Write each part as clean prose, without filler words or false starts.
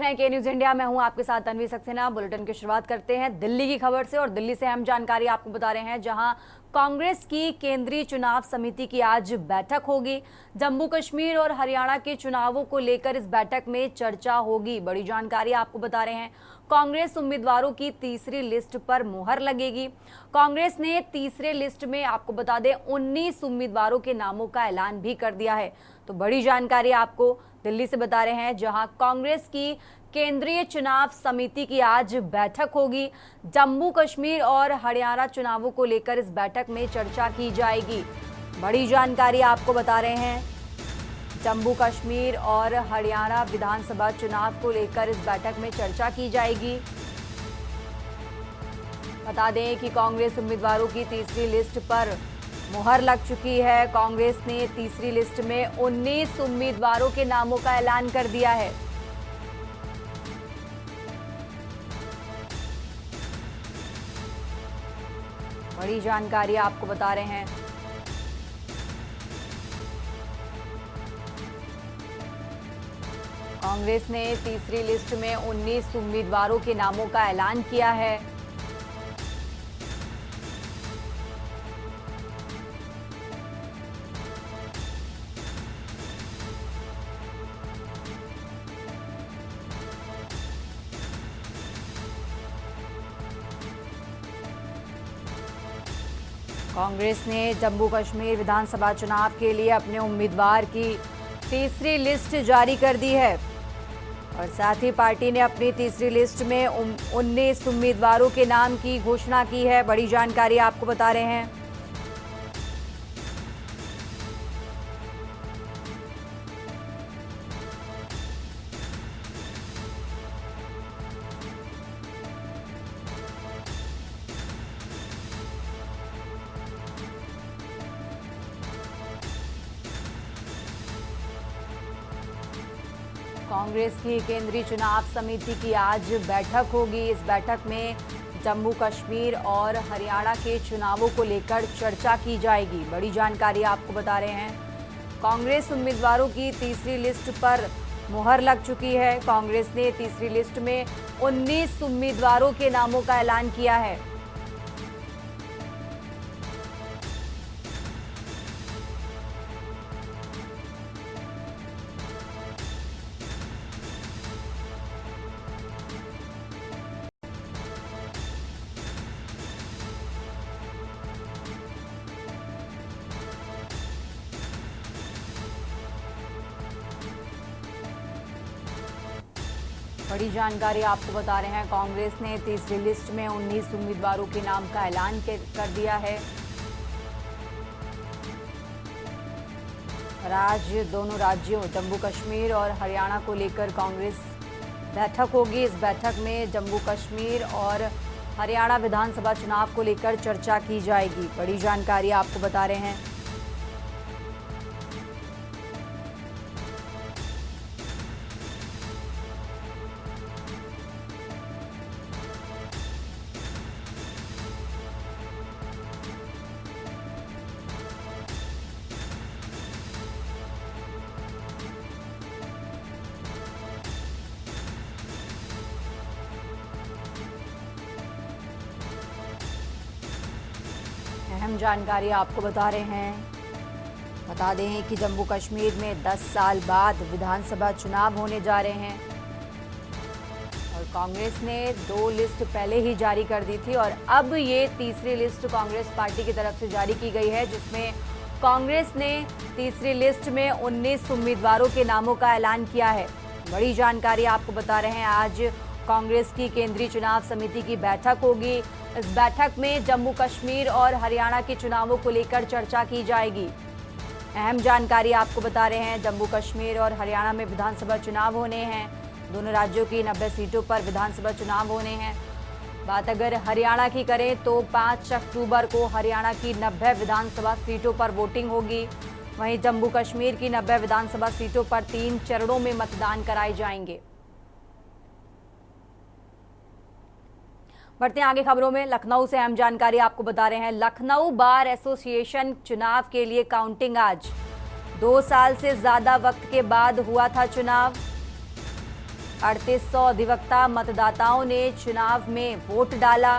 रहे हैं के न्यूज इंडिया। मैं हूं आपके साथ तन्वी सक्सेना। बुलेटिन की शुरुआत करते हैं दिल्ली की खबर से और दिल्ली से अहम जानकारी आपको बता रहे हैं, जहां कांग्रेस की केंद्रीय चुनाव समिति की आज बैठक होगी। जम्मू कश्मीर और हरियाणा के चुनावों को लेकर इस बैठक में चर्चा होगी। बड़ी जानकारी आपको बता रहे हैं, कांग्रेस उम्मीदवारों की तीसरी लिस्ट पर मुहर लगेगी। कांग्रेस ने तीसरे लिस्ट में आपको बता दें 19 उम्मीदवारों के नामों का ऐलान भी कर दिया है। तो बड़ी जानकारी आपको दिल्ली से बता रहे हैं, जहां कांग्रेस की केंद्रीय चुनाव समिति की आज बैठक होगी। जम्मू कश्मीर और हरियाणा चुनावों को लेकर इस बैठक में चर्चा की जाएगी। बड़ी जानकारी आपको बता रहे हैं, जम्मू कश्मीर और हरियाणा विधानसभा चुनाव को लेकर इस बैठक में चर्चा की जाएगी। बता दें कि कांग्रेस उम्मीदवारों की तीसरी लिस्ट पर मुहर लग चुकी है। कांग्रेस ने तीसरी लिस्ट में 19 उम्मीदवारों के नामों का ऐलान कर दिया है। बड़ी जानकारी आपको बता रहे हैं, कांग्रेस ने तीसरी लिस्ट में 19 उम्मीदवारों के नामों का ऐलान किया है। कांग्रेस ने जम्मू कश्मीर विधानसभा चुनाव के लिए अपने उम्मीदवार की तीसरी लिस्ट जारी कर दी है और साथ ही पार्टी ने अपनी तीसरी लिस्ट में 19 उम्मीदवारों के नाम की घोषणा की है। बड़ी जानकारी आपको बता रहे हैं, कांग्रेस की केंद्रीय चुनाव समिति की आज बैठक होगी। इस बैठक में जम्मू कश्मीर और हरियाणा के चुनावों को लेकर चर्चा की जाएगी। बड़ी जानकारी आपको बता रहे हैं, कांग्रेस उम्मीदवारों की तीसरी लिस्ट पर मुहर लग चुकी है। कांग्रेस ने तीसरी लिस्ट में 19 उम्मीदवारों के नामों का ऐलान किया है। बड़ी जानकारी आपको बता रहे हैं, कांग्रेस ने तीसरी लिस्ट में 19 उम्मीदवारों के नाम का ऐलान कर दिया है और आज दोनों राज्यों जम्मू कश्मीर और हरियाणा को लेकर कांग्रेस बैठक होगी। इस बैठक में जम्मू कश्मीर और हरियाणा विधानसभा चुनाव को लेकर चर्चा की जाएगी। बड़ी जानकारी आपको बता रहे हैं, अहम जानकारी आपको बता रहे हैं। बता दें कि जम्मू कश्मीर में 10 साल बाद विधानसभा चुनाव होने जा रहे हैं और कांग्रेस ने 2 लिस्ट पहले ही जारी कर दी थी और अब ये तीसरी लिस्ट कांग्रेस पार्टी की तरफ से जारी की गई है, जिसमें कांग्रेस ने तीसरी लिस्ट में 19 उम्मीदवारों के नामों का ऐलान किया है। बड़ी जानकारी आपको बता रहे हैं, आज कांग्रेस की केंद्रीय चुनाव समिति की बैठक होगी। इस बैठक में जम्मू कश्मीर और हरियाणा के चुनावों को लेकर चर्चा की जाएगी। अहम जानकारी आपको बता रहे हैं, जम्मू कश्मीर और हरियाणा में विधानसभा चुनाव होने हैं। दोनों राज्यों की 90 सीटों पर विधानसभा चुनाव होने हैं। बात अगर हरियाणा की करें तो 5 अक्टूबर को हरियाणा की 90 विधानसभा सीटों पर वोटिंग होगी। वहीं जम्मू कश्मीर की 90 विधानसभा सीटों पर 3 चरणों में मतदान कराए जाएंगे। बढ़ते हैं आगे खबरों में। लखनऊ से अहम जानकारी आपको बता रहे हैं, लखनऊ बार एसोसिएशन चुनाव के लिए काउंटिंग आज 2 साल से ज्यादा वक्त के बाद हुआ था चुनाव। 3800 अधिवक्ता मतदाताओं ने चुनाव में वोट डाला।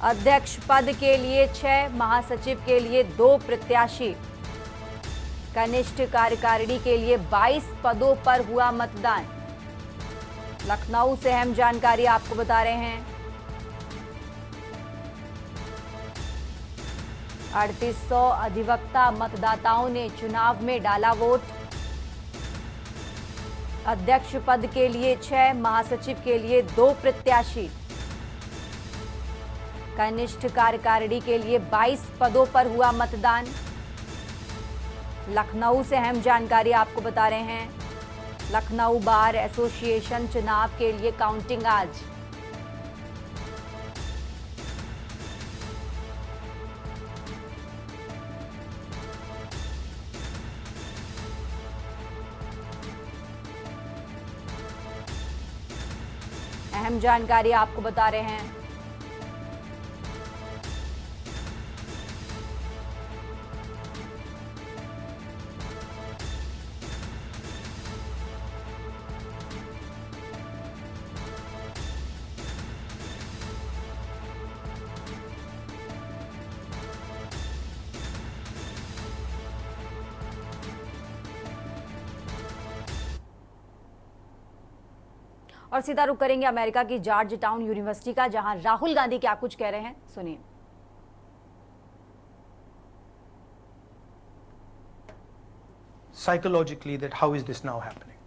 अध्यक्ष पद के लिए 6, महासचिव के लिए 2 प्रत्याशी। कनिष्ठ कार्यकारिणी के लिए 22 पदों पर हुआ मतदान। लखनऊ से अहम जानकारी आपको बता रहे हैं। 3800 अधिवक्ता मतदाताओं ने चुनाव में डाला वोट। अध्यक्ष पद के लिए 6, महासचिव के लिए 2 प्रत्याशी। कनिष्ठ कार्यकारिणी के लिए 22 पदों पर हुआ मतदान। लखनऊ से अहम जानकारी आपको बता रहे हैं। लखनऊ बार एसोसिएशन चुनाव के लिए काउंटिंग आज। अहम जानकारी आपको बता रहे हैं। और सीधा रुक करेंगे अमेरिका की जॉर्ज टाउन यूनिवर्सिटी का, जहां राहुल गांधी क्या कुछ कह रहे हैं, सुनिए। Psychologically, that how is this now happening?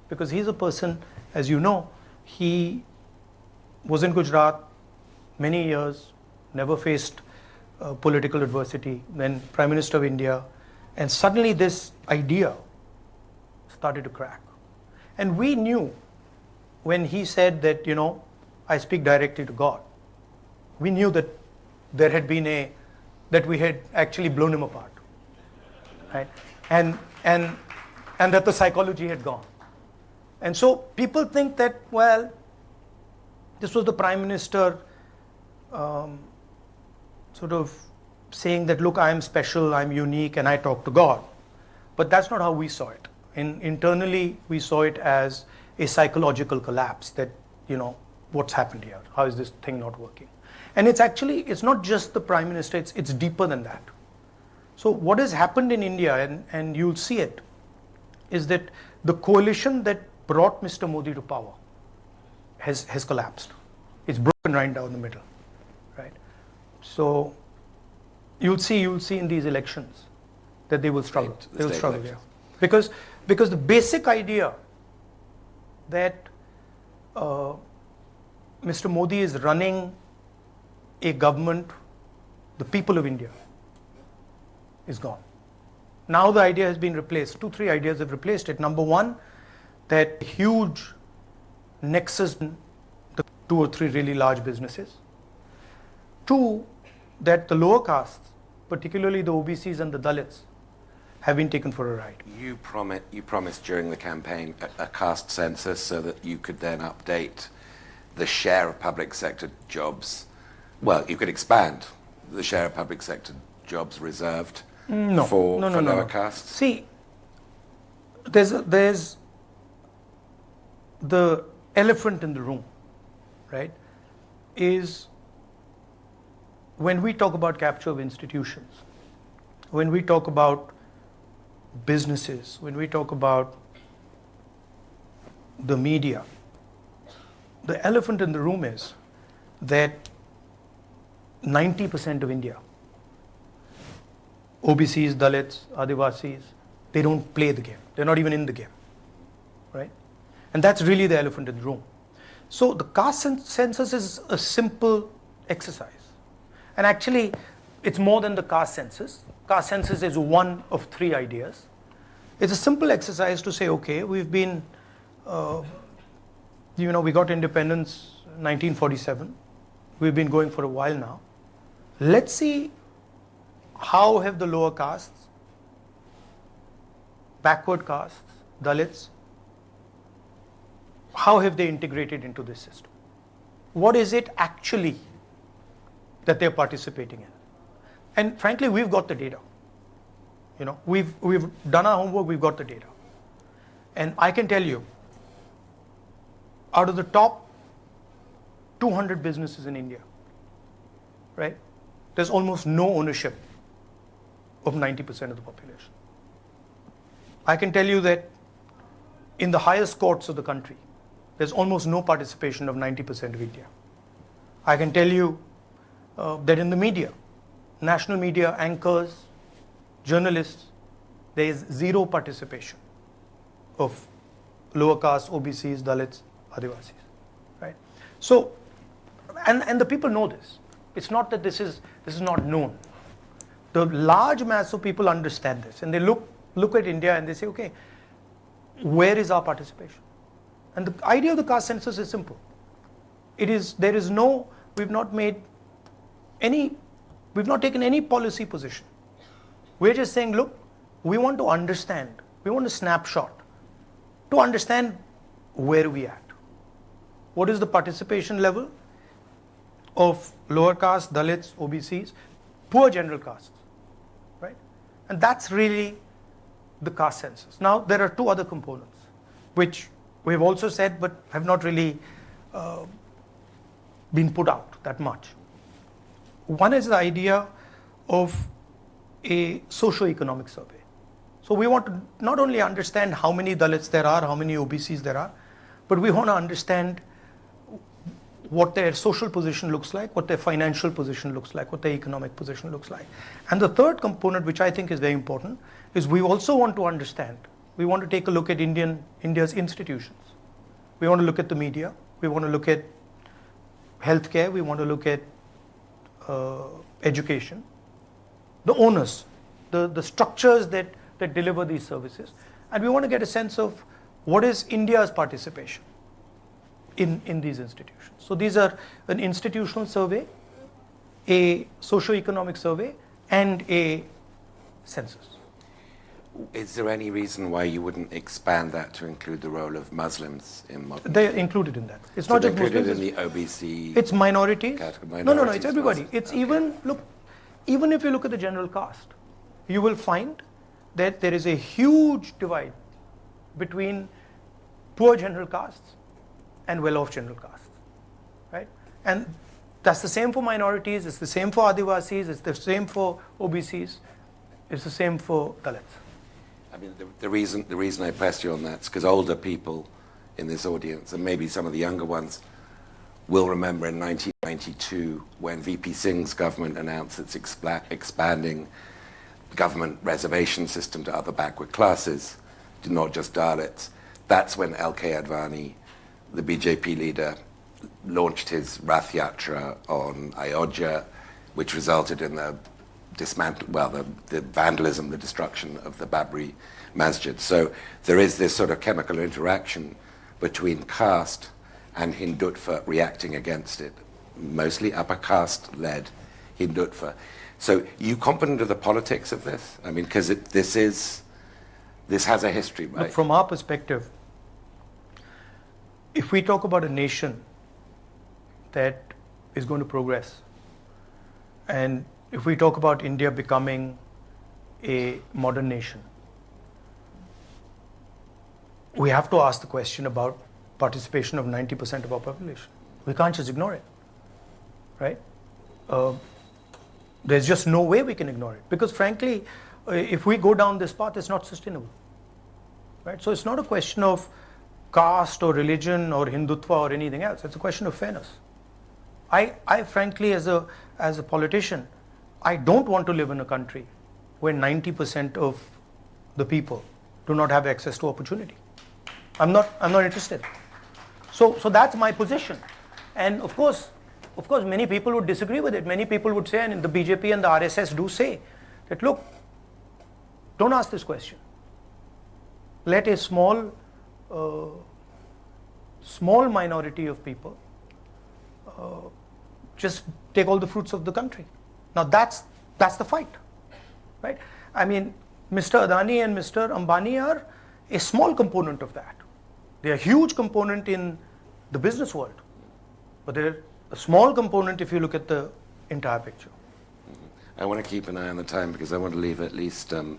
Because he's a person, as you know, he was in Gujarat many years, never faced political adversity, then Prime Minister of India, and suddenly this idea started to crack. And we knew when he said that, you know, I speak directly to God, we knew that there had been that we had actually blown him apart, right? And that the psychology had gone. And so people think that, well, this was the Prime Minister sort of saying that, look, I am special, I'm unique, and I talk to God. But that's not how we saw it. Internally, we saw it as a psychological collapse, that, you know, what's happened here? How is this thing not working? And it's not just the Prime Minister, it's deeper than that. So what has happened in India, and you'll see it, is that the coalition that brought Mr. Modi to power has collapsed. It's broken right down the middle, right? So you'll see in these elections that they will struggle. They will struggle, yeah. Because the basic idea that Mr. Modi is running a government, the people of India, is gone. Now the idea has been replaced. 2-3 ideas have replaced it. Number one, that huge nexus, the 2 or 3 really large businesses. 2, that the lower castes, particularly the OBCs and the Dalits, have been taken for a ride. You promised during the campaign a caste census so that you could then update the share of public sector jobs. Well, you could expand the share of public sector jobs reserved for lower castes. See, there's the elephant in the room, right? Is when we talk about capture of institutions, when we talk about businesses, when we talk about the media, the elephant in the room is that 90% of India, OBCs, Dalits, Adivasis, they don't play the game. They're not even in the game, right? And that's really the elephant in the room. So the caste census is a simple exercise. And actually, it's more than the caste census. Caste census is one of 3 ideas. It's a simple exercise to say, okay, we've been, we got independence 1947. We've been going for a while now. Let's see how have the lower castes, backward castes, Dalits, how have they integrated into this system? What is it actually that they're participating in? And frankly, we've got the data. You know, we've done our homework, we've got the data. And I can tell you out of the top 200 businesses in India, right, there's almost no ownership of 90% of the population. I can tell you that in the highest courts of the country, there's almost no participation of 90% of India. I can tell you that in the media, national media, anchors, journalists, there is zero participation of lower caste, OBCs, Dalits, Adivasis, right? So, and the people know this. It's not that this is not known. The large mass of people understand this, and they look at India and they say, okay, where is our participation? And the idea of the caste census is simple. We've not taken any policy position. We're just saying, look, we want to understand, we want a snapshot to understand where we at. What is the participation level of lower caste, Dalits, OBCs, poor general castes, right? And that's really the caste census. Now, there are two other components, which we've also said, but have not really been put out that much. One is the idea of a socio-economic survey. So we want to not only understand how many Dalits there are, how many OBCs there are, but we want to understand what their social position looks like, what their financial position looks like, what their economic position looks like. And the third component, which I think is very important, is we also want to understand, we want to take a look at India's institutions. We want to look at the media, we want to look at healthcare, we want to look at education, the owners, the structures that deliver these services, and we want to get a sense of what is India's participation in these institutions. So these are an institutional survey, a socio-economic survey, and a census. Is there any reason why you wouldn't expand that to include the role of Muslims in modern? They're included in that. It's So not they're just Muslims. included in the OBC. It's minorities. Category, No, minorities, it's everybody. Muslims. It's Okay. even if you look at the general caste, you will find that there is a huge divide between poor general castes and well-off general castes, right? And that's the same for minorities, it's the same for Adivasis, it's the same for OBCs, it's the same for Dalits. I mean, the reason I pressed you on that is because older people in this audience, and maybe some of the younger ones, will remember in 1992 when VP Singh's government announced it's expanding the government reservation system to other backward classes, not just Dalits. That's when L.K. Advani, the BJP leader, launched his Rath Yatra on Ayodhya, which resulted in the vandalism, the destruction of the Babri Masjid. So there is this sort of chemical interaction between caste and Hindutva reacting against it, mostly upper caste-led Hindutva. So you competent to the politics of this? I mean, because this has a history, right? Look, from our perspective, if we talk about a nation that is going to progress, and if we talk about India becoming a modern nation, we have to ask the question about participation of 90% of our population. We can't just ignore it, right? There's just no way we can ignore it, because frankly, if we go down this path, it's not sustainable, right? So it's not a question of caste or religion or Hindutva or anything else. It's a question of fairness. I frankly, as a politician, I don't want to live in a country where 90% of the people do not have access to opportunity. I'm not interested. So that's my position. And of course, many people would disagree with it. Many people would say, and the BJP and the RSS do say, that look, don't ask this question. Let a small minority of people just take all the fruits of the country. Now that's the fight, right? I mean, Mr. Adani and Mr. Ambani are a small component of that. They are a huge component in the business world, but they're a small component if you look at the entire picture. I want to keep an eye on the time because I want to leave at least 20.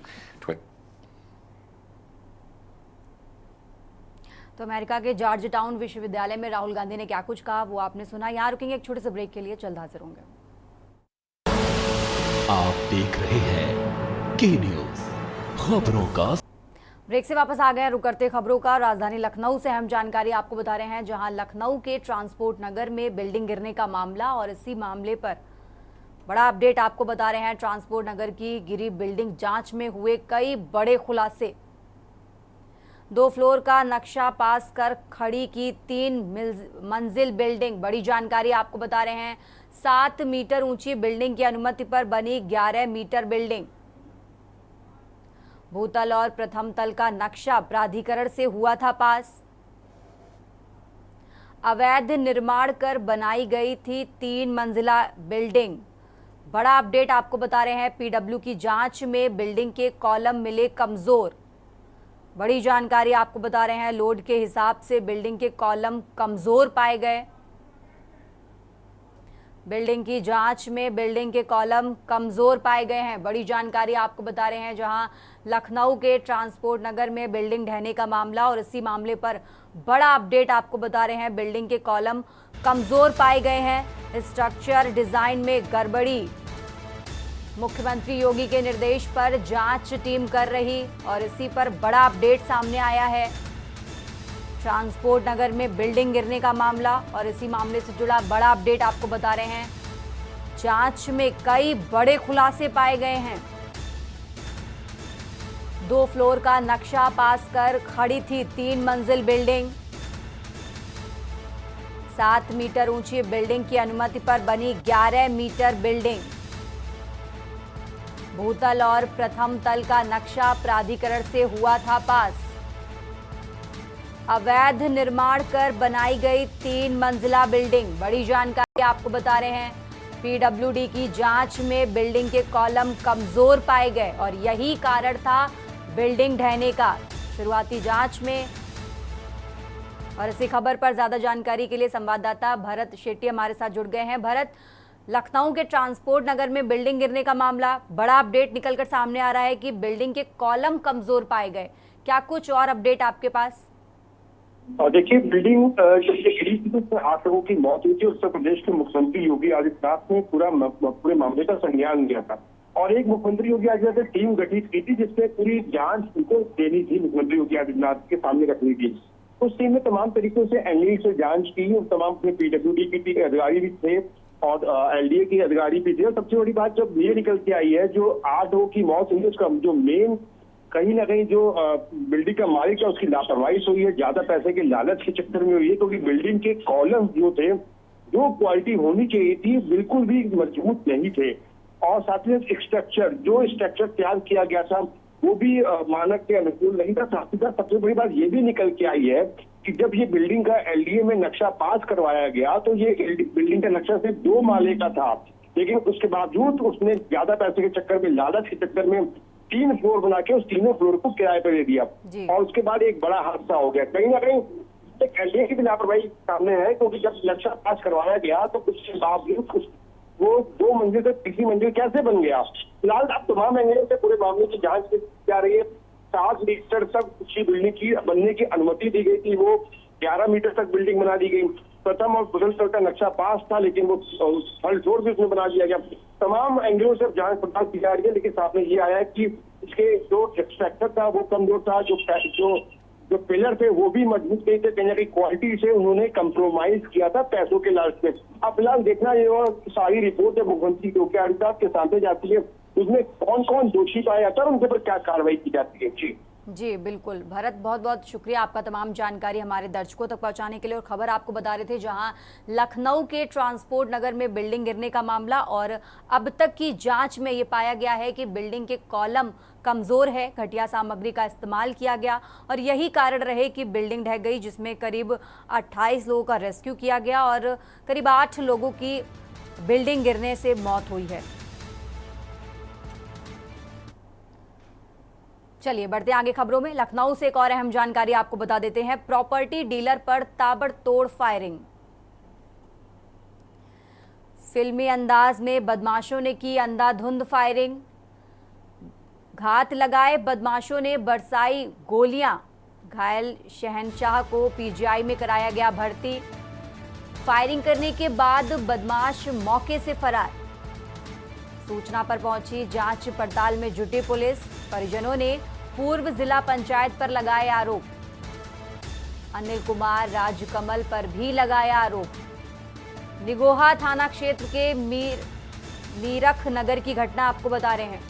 तो America के George town विश्वविद्यालय में राहुल गांधी ने क्या कुछ कहा वो आपने सुना। यहाँ रुकेंगे एक छोटे से ब्रेक के लिए, जल्द हाजिर होंगे। आप देख रहे हैं के न्यूज खबरों का। ब्रेक से वापस आ गए, रुक करते खबरों का। राजधानी लखनऊ से अहम जानकारी आपको बता रहे हैं, जहां लखनऊ के ट्रांसपोर्ट नगर में बिल्डिंग गिरने का मामला और इसी मामले पर बड़ा अपडेट आपको बता रहे हैं। ट्रांसपोर्ट नगर की गिरी बिल्डिंग जांच में हुए कई बड़े खुलासे। 2 फ्लोर का नक्शा पास कर खड़ी की 3 मंजिल बिल्डिंग, बड़ी जानकारी आपको बता रहे हैं। 7 मीटर ऊंची बिल्डिंग की अनुमति पर बनी 11 मीटर बिल्डिंग। भूतल और प्रथम तल का नक्शा प्राधिकरण से हुआ था पास। अवैध निर्माण कर बनाई गई थी 3 मंजिला बिल्डिंग। बड़ा अपडेट आपको बता रहे हैं, पीडब्ल्यू की जांच में बिल्डिंग के कॉलम मिले कमजोर। बड़ी जानकारी आपको बता रहे हैं, लोड के हिसाब से बिल्डिंग के कॉलम कमजोर पाए गए। बिल्डिंग की जांच में बिल्डिंग के कॉलम कमजोर पाए गए हैं। बड़ी जानकारी आपको बता रहे हैं, जहां लखनऊ के ट्रांसपोर्ट नगर में बिल्डिंग ढहने का मामला और इसी मामले पर बड़ा अपडेट आपको बता रहे हैं। बिल्डिंग के कॉलम कमजोर पाए गए हैं। स्ट्रक्चर डिजाइन में गड़बड़ी, मुख्यमंत्री योगी के निर्देश पर जांच टीम कर रही और इसी पर बड़ा अपडेट सामने आया है। ट्रांसपोर्ट नगर में बिल्डिंग गिरने का मामला और इसी मामले से जुड़ा बड़ा अपडेट आपको बता रहे हैं। जांच में कई बड़े खुलासे पाए गए हैं। 2 फ्लोर का नक्शा पास कर खड़ी थी 3 मंजिल बिल्डिंग। 7 मीटर ऊंची बिल्डिंग की अनुमति पर बनी 11 मीटर बिल्डिंग। भूतल और प्रथम तल का नक्शा प्राधिकरण से हुआ था पास। अवैध निर्माण कर बनाई गई 3 मंजिला बिल्डिंग। बड़ी जानकारी आपको बता रहे हैं, पीडब्ल्यूडी की जांच में बिल्डिंग के कॉलम कमजोर पाए गए और यही कारण था बिल्डिंग ढहने का। शुरुआती जांच में और इसी खबर पर ज्यादा जानकारी के लिए संवाददाता भरत शेट्टी हमारे साथ जुड़ गए हैं। भरत, लखनऊ के ट्रांसपोर्ट नगर में बिल्डिंग गिरने का मामला, बड़ा अपडेट निकलकर सामने आ रहा है कि बिल्डिंग के कॉलम कमजोर पाए गए। क्या कुछ और अपडेट आपके पास? और देखिए, बिल्डिंग गिरी थी तो 8 लोगों की मौत हुई थी। उत्तर प्रदेश के मुख्यमंत्री योगी आदित्यनाथ ने पूरे मामले का संज्ञान लिया था और एक मुख्यमंत्री योगी आदित्यनाथ टीम गठित की थी जिससे पूरी जांच उनको देनी थी, मुख्यमंत्री योगी आदित्यनाथ के सामने रखनी थी। उस टीम ने तमाम तरीकों से एनडीए से जांच की, तमाम पीडब्ल्यूडी की अधिकारी भी थे और एलडीए के अधिकारी भी थे। और सबसे बड़ी बात जब ये निकल के आई है, जो 8 लोगों की मौत हुई, उसका जो मेन कहीं ना कहीं जो बिल्डिंग का मालिक है उसकी लापरवाही हुई है, ज्यादा पैसे के लालच के चक्कर में हुई है, क्योंकि बिल्डिंग के कॉलम जो थे, जो क्वालिटी होनी चाहिए थी, बिल्कुल भी मजबूत नहीं थे। और साथ ही जो स्ट्रक्चर तैयार किया गया था वो भी मानक के अनुकूल नहीं था। साथ ही साथ सबसे बड़ी बात ये भी निकल के आई है कि जब ये बिल्डिंग का एलडीए में नक्शा पास करवाया गया तो ये बिल्डिंग का नक्शा सिर्फ 2 माले का था, लेकिन उसके बावजूद उसने ज्यादा पैसे के चक्कर में, लालच के चक्कर में 3 फ्लोर बना के उस तीनों फ्लोर को किराए पर दे दिया और उसके बाद एक बड़ा हादसा हो गया। कहीं ना कहीं एक एलडीए की भी लापरवाही सामने है, क्योंकि जब नक्शा पास करवाया गया तो उसके बावजूद वो 2 मंजिल से तीसरी मंजिल कैसे बन गया। फिलहाल अब तमाम एंगलों से पूरे मामले की जांच की जा रही है। 7 मीटर तक ऊंची बिल्डिंग की बनने की अनुमति दी गई थी, वो 11 मीटर तक बिल्डिंग बना दी गई। प्रथम और प्रथम तल का नक्शा पास था, लेकिन वो थर्ड फ्लोर भी उसमें बना दिया गया। तमाम एंगलों से जांच पड़ताल की जा रही है, लेकिन सामने ये आया है कि इसके जो स्ट्रक्चर था वो कमजोर था, जो पिलर थे वो भी मजबूत नहीं थे। कहीं ना कहीं क्वालिटी से उन्होंने कंप्रोमाइज किया था पैसों के लालच में। अब फिलहाल देखना ये और सारी रिपोर्ट है मुख्यमंत्री योगी आदित्यनाथ के सामने जाती है, उसमें कौन कौन दोषी पाया जाता है और उनके ऊपर क्या कार्रवाई की जाती है। जी बिल्कुल भरत, बहुत बहुत शुक्रिया आपका तमाम जानकारी हमारे दर्शकों तक पहुंचाने के लिए। और खबर आपको बता रहे थे, जहां लखनऊ के ट्रांसपोर्ट नगर में बिल्डिंग गिरने का मामला और अब तक की जांच में ये पाया गया है कि बिल्डिंग के कॉलम कमजोर है, घटिया सामग्री का इस्तेमाल किया गया और यही कारण रहे कि बिल्डिंग ढह गई, जिसमें करीब 28 लोगों का रेस्क्यू किया गया और करीब 8 लोगों की बिल्डिंग गिरने से मौत हुई है। चलिए बढ़ते आगे खबरों में। लखनऊ से एक और अहम जानकारी आपको बता देते हैं, प्रॉपर्टी डीलर पर ताबड़तोड़ फायरिंग। फिल्मी अंदाज में बदमाशों ने की अंधाधुंध फायरिंग। घात लगाए बदमाशों ने बरसाई गोलियां, घायल शहनशाह को पीजीआई में कराया गया भर्ती। फायरिंग करने के बाद बदमाश मौके से फरार। सूचना पर पहुंची जांच पड़ताल में जुटी पुलिस। परिजनों ने पूर्व जिला पंचायत पर लगाए आरोप। अनिल कुमार राजकमल पर भी लगाया आरोप। निगोहा थाना क्षेत्र के मीरख नगर की घटना आपको बता रहे हैं।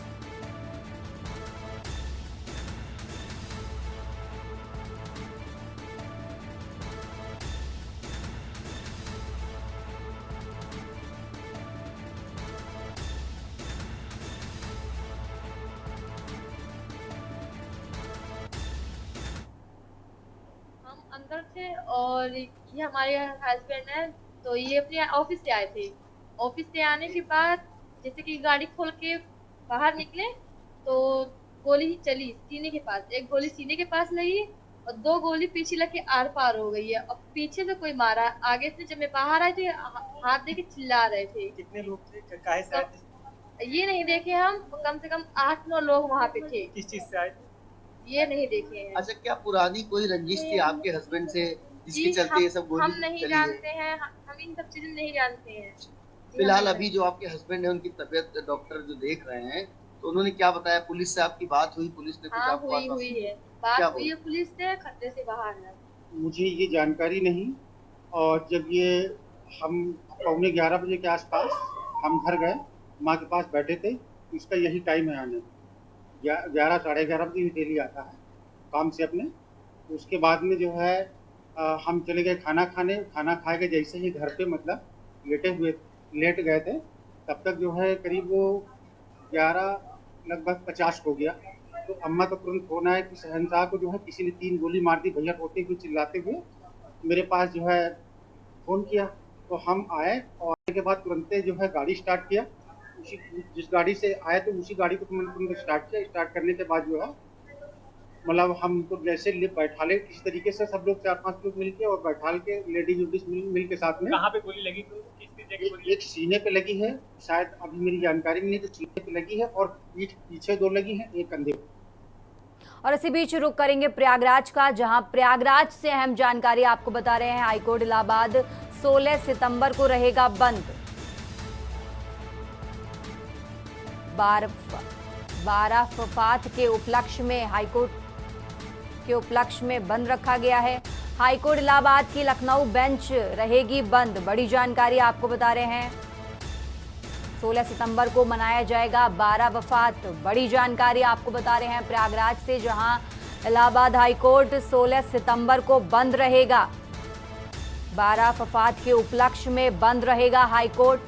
अंदर थे और ये हमारे हस्बैंड है, तो ये अपने ऑफिस से आए थे। ऑफिस से आने के बाद जैसे कि गाड़ी खोल के बाहर निकले तो गोली ही चली सीने के पास। एक गोली सीने के पास लगी और 2 गोली पीछे लग के आर पार हो गई है। और पीछे से कोई मारा। आगे से जब मैं बाहर आई थी हाथ दे के चिल्ला रहे थे। कितने लोग थे? काहे से आए थे? ये नहीं देखे हम, कम से कम 8-9 लोग वहाँ पे थे। किस चीज से आए थे? ये नहीं देखे हैं। अच्छा, क्या पुरानी कोई रंजिश थी आपके हस्बैंड से जिसके जी, चलते ये सब गोली हम नहीं चली जानते है? हैं, हम इन सब चीजें नहीं जानते हैं। फिलहाल अभी जो आपके हस्बैंड है उनकी तबीयत डॉक्टर जो देख रहे हैं, तो उन्होंने क्या बताया? पुलिस से आपकी बात हुई? पुलिस ने कुछ हाँ, आपको हुई है बात क्या हुई है पुलिस से, खतरे से बाहर है। मुझे ये जानकारी नहीं। और जब ये हम 11:15 के आसपास हम घर गए, माँ के पास बैठे थे, इसका यही टाइम है आने। 11 साढ़े 11 बजे डेली आता है काम से अपने। उसके बाद में जो है हम चले गए खाना खाने। खाना खा के जैसे ही घर पे मतलब लेट गए थे, तब तक जो है करीब वो 11:50 हो गया। तो अम्मा को तुरंत फोन आया कि शहनशाह को जो है किसी ने 3 गोली मार दी, भैया रोते हुए चिल्लाते हुए मेरे पास जो है फ़ोन किया। तो हम आए और आने के बाद तुरंत जो है गाड़ी स्टार्ट किया। उसी जिस गाड़ी से आए तो उसी गाड़ी को तुरंत स्टार्ट किया। स्टार्ट करने के बाद जो है मतलब हम तो जैसे बैठा ले किसी तरीके से सब लोग 4-5 लोग मिलके और बैठाल के लेडीज वेडीज मिल के साथ में। कहाँ पे गोली लगी? तो किस जगह गोली? एक सीने पे लगी है, शायद अभी मेरी जानकारी में नहीं, तो सीने पे लगी है और पीछे 2 लगी है, एक कंधे पे। और इसी बीच रुक करेंगे प्रयागराज का, जहां प्रयागराज से अहम जानकारी आपको बता रहे हैं। हाईकोर्ट इलाहाबाद 16 सितंबर को रहेगा बंद। 12 वफात के उपलक्ष्य में हाईकोर्ट के उपलक्ष्य में बंद रखा गया है। हाईकोर्ट इलाहाबाद की लखनऊ बेंच रहेगी बंद। बड़ी जानकारी आपको बता रहे हैं। 16 सितंबर को मनाया जाएगा 12 वफात। बड़ी जानकारी आपको बता रहे हैं प्रयागराज से, जहां इलाहाबाद हाईकोर्ट 16 सितंबर को बंद रहेगा। 12 वफात के उपलक्ष्य में बंद रहेगा हाईकोर्ट।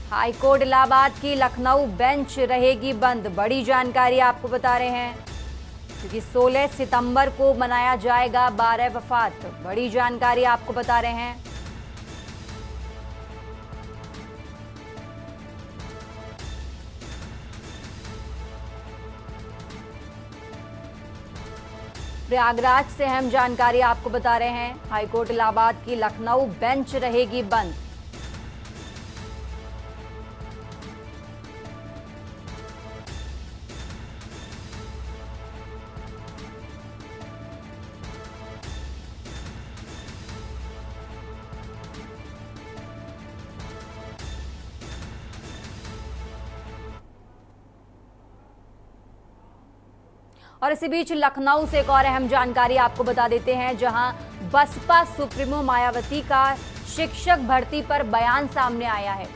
हाईकोर्ट इलाहाबाद की लखनऊ बेंच रहेगी बंद। बड़ी जानकारी आपको बता रहे हैं, क्योंकि 16 सितंबर को मनाया जाएगा 12 वफात। बड़ी जानकारी आपको बता रहे हैं। प्रयागराज से अहम जानकारी आपको बता रहे हैं। हाईकोर्ट इलाहाबाद की लखनऊ बेंच रहेगी बंद। और इसी बीच लखनऊ से एक और अहम जानकारी आपको बता देते हैं, जहां बसपा सुप्रीमो मायावती का शिक्षक भर्ती पर बयान सामने आया है।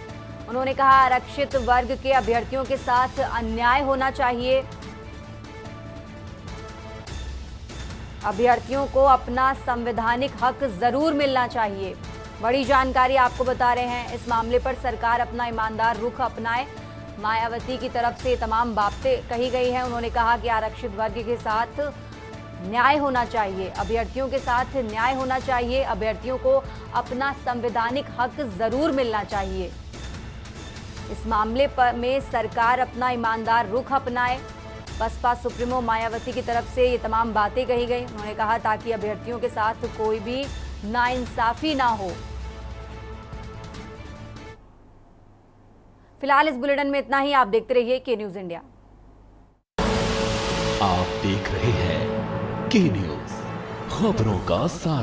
उन्होंने कहा, आरक्षित वर्ग के अभ्यर्थियों के साथ अन्याय होना चाहिए। अभ्यर्थियों को अपना संवैधानिक हक जरूर मिलना चाहिए। बड़ी जानकारी आपको बता रहे हैं। इस मामले पर सरकार अपना ईमानदार रुख अपनाए। मायावती की तरफ से तमाम बातें कही गई हैं। उन्होंने कहा कि आरक्षित वर्ग के साथ न्याय होना चाहिए, अभ्यर्थियों के साथ न्याय होना चाहिए, अभ्यर्थियों को अपना संवैधानिक हक जरूर मिलना चाहिए। इस मामले पर में सरकार अपना ईमानदार रुख अपनाए। बसपा सुप्रीमो मायावती की तरफ से ये तमाम बातें कही गई। उन्होंने कहा ताकि अभ्यर्थियों के साथ कोई भी नाइंसाफी ना हो। फिलहाल इस बुलेटिन में इतना ही। आप देखते रहिए के न्यूज़ इंडिया। आप देख रहे हैं के न्यूज, खबरों का सार।